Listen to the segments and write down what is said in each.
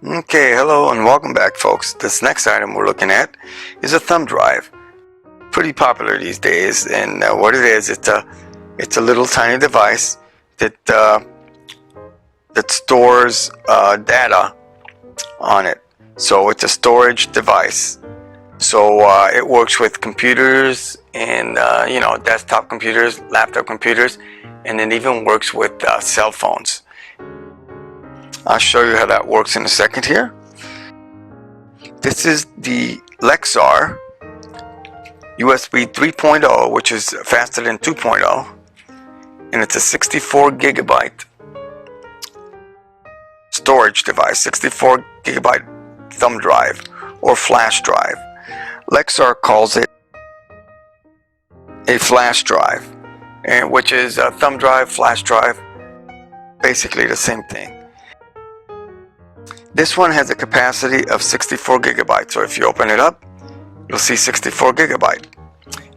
Okay, hello and welcome back, folks. This next item we're looking at is a thumb drive. Pretty popular these days, and what it is, it's a little tiny device that stores data on it. So it's a storage device. So it works with computers and desktop computers, laptop computers, and it even works with cell phones. I'll show you how that works in a second here. This is the Lexar USB 3.0, which is faster than 2.0, and it's a 64 gigabyte storage device, 64 gigabyte thumb drive or flash drive. Lexar calls it a flash drive, which is a thumb drive, flash drive, basically the same thing. This one has a capacity of 64 gigabytes, so if you open it up, you'll see 64 gigabyte.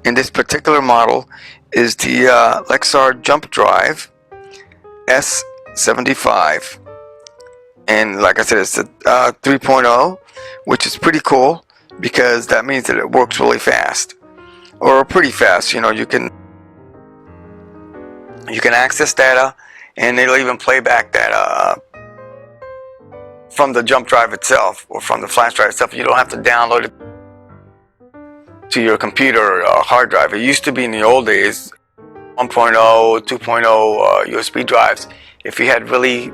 And this particular model is the Lexar JumpDrive S75. And like I said, it's a 3.0, which is pretty cool because that means that it works really fast, or pretty fast. You know, you can access data, and it'll even play back data from the jump drive itself or from the flash drive itself. You don't have to download it to your computer or hard drive. It used to be in the old days, 1.0, 2.0 USB drives. If you had really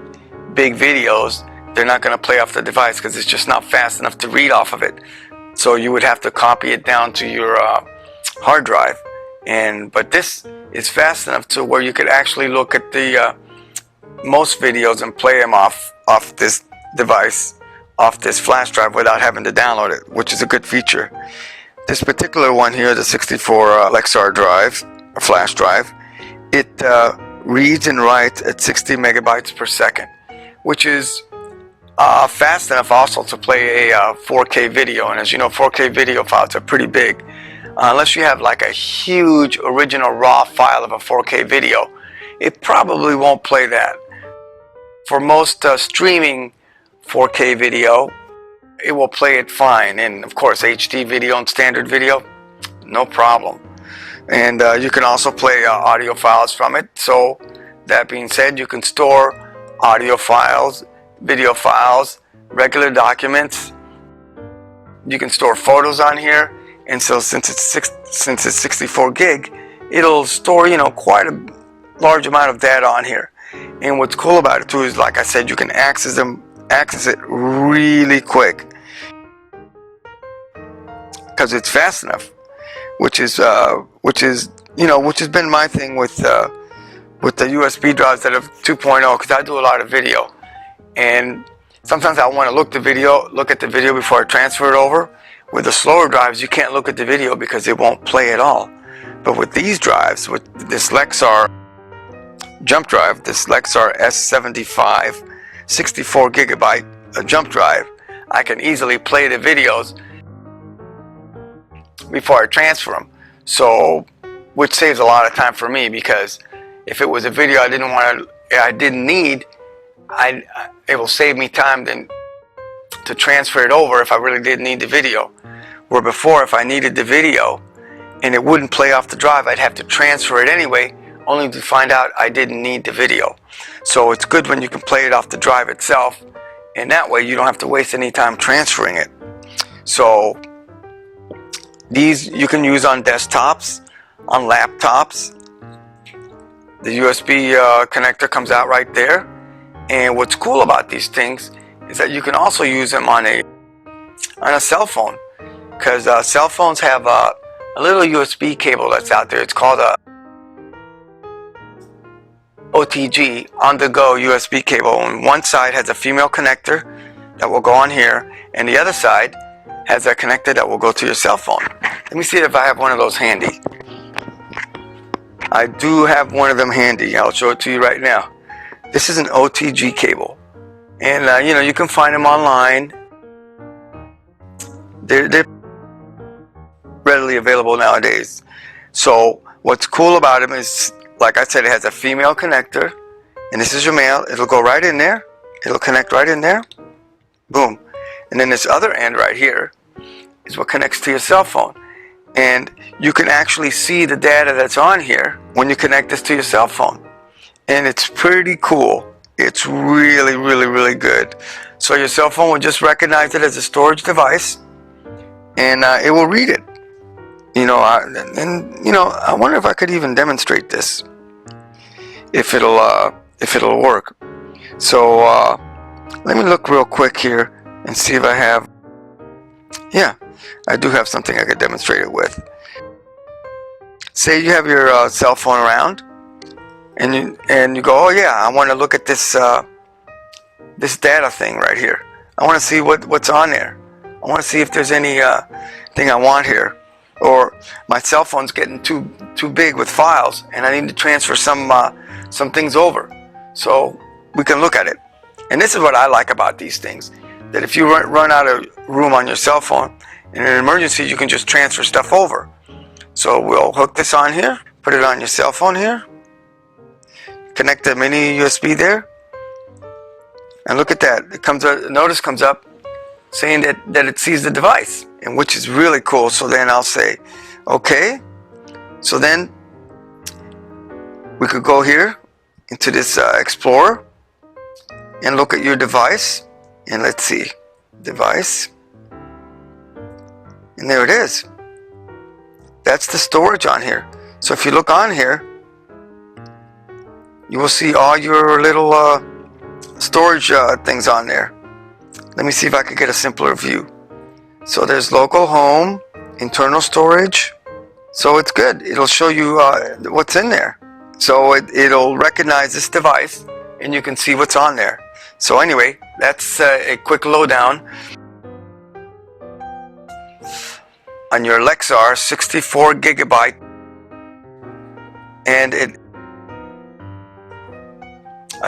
big videos, they're not going to play off the device because it's just not fast enough to read off of it. So you would have to copy it down to your hard drive. But this is fast enough to where you could actually look at the most videos and play them off this device, off this flash drive, without having to download it, which is a good feature. This particular one here, the 64 Lexar drive, or flash drive, it reads and writes at 60 megabytes per second, which is fast enough also to play a 4K video. And as you know, 4K video files are pretty big. Unless you have like a huge original raw file of a 4K video, it probably won't play that. For most streaming 4K video, it will play it fine, and of course HD video and standard video, no problem. And you can also play audio files from it. So that being said, you can store audio files, video files, regular documents. You can store photos on here, and so since it's 64 gig, it'll store quite a large amount of data on here. And what's cool about it too is, like I said, you can access it really quick because it's fast enough, which has been my thing with the USB drives that have 2.0, because I do a lot of video, and sometimes I want to look at the video before I transfer it over. With the slower drives, you can't look at the video because it won't play at all. But with these drives, with this Lexar jump drive, this Lexar S75 64 gigabyte jump drive, I can easily play the videos before I transfer them. So, which saves a lot of time for me, because if it was a video I didn't need, it will save me time then to transfer it over if I really did need the video. Where before, if I needed the video and it wouldn't play off the drive, I'd have to transfer it anyway, only to find out I didn't need the video. So it's good when you can play it off the drive itself, and that way you don't have to waste any time transferring it. So these you can use on desktops, on laptops. The USB connector comes out right there. And what's cool about these things is that you can also use them on a cell phone, because cell phones have a little USB cable that's out there. It's called a OTG, on-the-go USB cable, and one side has a female connector that will go on here, and the other side has a connector that will go to your cell phone. Let me see if I have one of those handy. I do have one of them handy. I'll show it to you right now. This is an OTG cable, and you can find them online. They're readily available nowadays. So what's cool about them is, like I said, it has a female connector, and this is your male. It'll go right in there. It'll connect right in there. Boom. And then this other end right here is what connects to your cell phone. And you can actually see the data that's on here when you connect this to your cell phone. And it's pretty cool. It's really, really, really good. So your cell phone will just recognize it as a storage device, and it will read it. I wonder if I could even demonstrate this, if it'll work. So let me look real quick here and see if I have. Yeah, I do have something I could demonstrate it with. Say you have your cell phone around, and you go, oh yeah, I want to look at this this data thing right here. I want to see what's on there. I want to see if there's any thing I want here, or my cell phone's getting too big with files, and I need to transfer some things over. So we can look at it. And this is what I like about these things, that if you run out of room on your cell phone, in an emergency, you can just transfer stuff over. So we'll hook this on here, put it on your cell phone here, connect the mini USB there, and look at that. It comes a notice comes up saying that it sees the device, and which is really cool. So then I'll say, okay. So then we could go here into this Explorer and look at your device, and let's see, device, and there it is. That's the storage on here. So if you look on here, you will see all your little storage things on there. Let me see if I could get a simpler view. So there's local home, internal storage. So it's good. It'll show you what's in there. So it'll recognize this device, and you can see what's on there. So anyway, that's a quick lowdown on your Lexar 64 gigabyte and a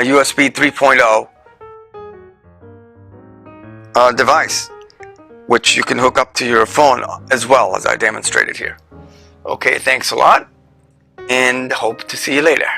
USB 3.0 device, which you can hook up to your phone as well, as I demonstrated here. Okay, thanks a lot, and hope to see you later.